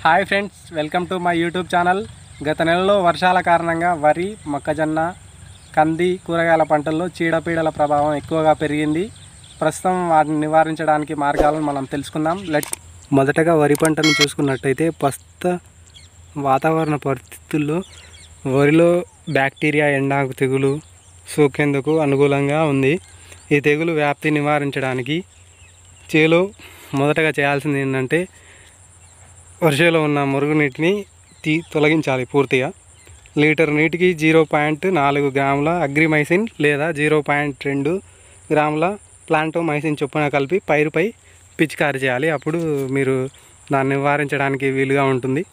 Hi friends, welcome to my YouTube channel. గత నెలలో వర్షాల కారణంగా వరి, మొక్కజొన్న, కంది, కూరగాయల పంటల్లో చీడపీడల ప్రభావం ఎక్కువగా పెరిగింది. ప్రస్తుతం వాటిని నివారించడానికి మార్గాలను మనం తెలుసుకుందాం. మొదటగా వరి పంటను చూసుకున్నట్టయితే ప్రస్తుత వాతావరణ పరిస్థితుల్లో వరిలో బ్యాక్టీరియా ఎండాకు తెగులు సోకేందుకు అనుకూలంగా ఉంది. ఈ తెగులు వ్యాప్తి నివారించడానికి చేలో మొదటగా చేయాల్సింది ఏంటంటే వర్షంలో ఉన్న మురుగునీటిని తొలగించాలి పూర్తిగా. లీటర్ నీటికి 0.4 గ్రాముల అగ్రిమైసిన్ లేదా 0.2 గ్రాముల ప్లాంటోమైసిన్ చొప్పున కలిపి పైరుపై పిచికారీ చేయాలి. అప్పుడు మీరు దాన్ని నివారించడానికి వీలుగా ఉంటుంది.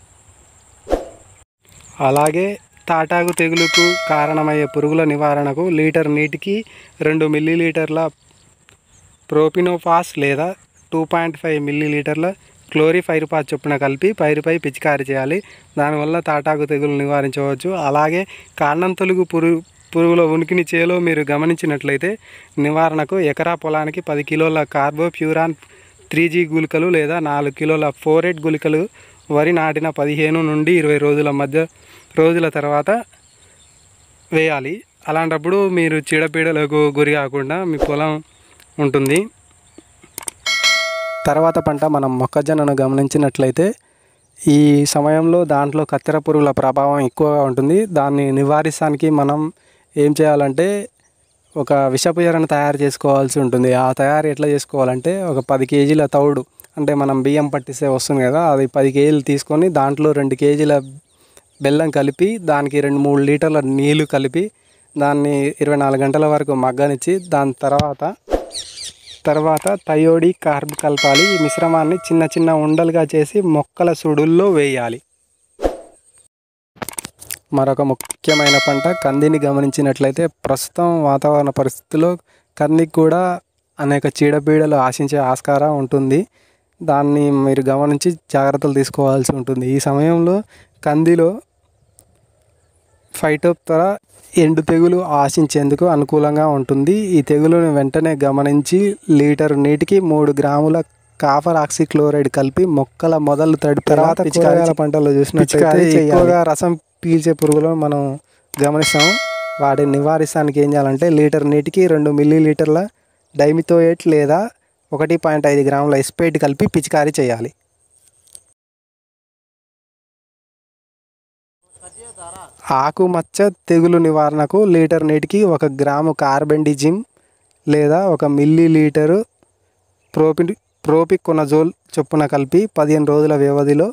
అలాగే తాటాకు తెగులుకు కారణమయ్యే పురుగుల నివారణకు లీటర్ నీటికి 2 మిల్లీలీటర్ల ప్రోపినోఫాస్ లేదా 2.5 మిల్లీలీటర్ల క్లోరిఫైరిపాస్ చొప్పున కలిపి పైరుపై పిచికారీ చేయాలి. దానివల్ల తాటాకు తెగులు నివారించవచ్చు. అలాగే కాండం తొలుగు పురుగుల ఉనికిని చేలో మీరు గమనించినట్లయితే నివారణకు ఎకరా పొలానికి 10 కిలోల కార్బోఫ్యూరాన్ 3G గుళికలు లేదా 4 కిలోల ఫోరేట్ గుళికలు వరి నాటిన 15 నుండి 20 రోజుల తర్వాత వేయాలి. అలాంటప్పుడు మీరు చీడపీడలకు గురి కాకుండా మీ పొలం ఉంటుంది. తర్వాత పంట మనం మొక్కజొన్నను గమనించినట్లయితే ఈ సమయంలో దాంట్లో కత్తెర పురుగుల ప్రభావం ఎక్కువగా ఉంటుంది. దాన్ని నివారించడానికి మనం ఏం చేయాలంటే ఒక విషపు ఎరను తయారు చేసుకోవాల్సి ఉంటుంది. ఆ తయారు ఎట్లా చేసుకోవాలంటే ఒక 10 కేజీల తౌడు, అంటే మనం బియ్యం పట్టిస్తే వస్తుంది కదా, అది 10 కేజీలు తీసుకొని దాంట్లో 2 కేజీల బెల్లం కలిపి దానికి 2-3 లీటర్ల నీళ్లు కలిపి దాన్ని 24 గంటల వరకు మగ్గనిచ్చి దాని తర్వాత థయోడి కార్బ్ కలపాలి. ఈ మిశ్రమాన్ని చిన్న చిన్న ఉండలుగా చేసి మొక్కల సుడుల్లో వేయాలి. మరొక ముఖ్యమైన పంట కందిని గమనించినట్లయితే ప్రస్తుతం వాతావరణ పరిస్థితుల్లో కందికి కూడా అనేక చీడపీడలు ఆశించే ఆస్కారం ఉంటుంది. దాన్ని మీరు గమనించి జాగ్రత్తలు తీసుకోవాల్సి ఉంటుంది. ఈ సమయంలో కందిలో ఫైటోప్తరా ఎండు తెగులు ఆశించేందుకు అనుకూలంగా ఉంటుంది. ఈ తెగులును వెంటనే గమనించి లీటర్ నీటికి 3 గ్రాముల కాపర్ ఆక్సిక్లోరైడ్ కలిపి మొక్కల మొదలు తడి తర్వాత కూరగాయల పంటల్లో చూసినట్లయితే ఎక్కువగా రసం పీల్చే పురుగులను మనం గమనిస్తాము. వాటిని నివారించడానికి ఏం చేయాలంటే లీటర్ నీటికి 2 మిల్లీలీటర్ల డైమిథోయేట్ లేదా 1.5 గ్రాముల ఎస్పేట్ కలిపి పిచికారీ చేయాలి. ఆకుమచ్చ తెగులు నివారణకు లీటర్ నీటికి 1 గ్రాము కార్బెండిజిమ్ లేదా 1 మిల్లీలీటరు ప్రోపికొనజోల్ చొప్పున కలిపి 15 రోజుల వ్యవధిలో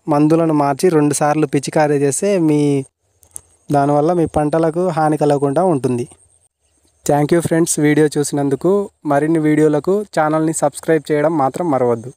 మందులను మార్చి 2 సార్లు పిచికారీ చేస్తే దానివల్ల మీ పంటలకు హాని కలగకుండా ఉంటుంది. థ్యాంక్ యూ ఫ్రెండ్స్, వీడియో చూసినందుకు. మరిన్ని వీడియోలకు ఛానల్ని సబ్స్క్రైబ్ చేయడం మాత్రం మరవద్దు.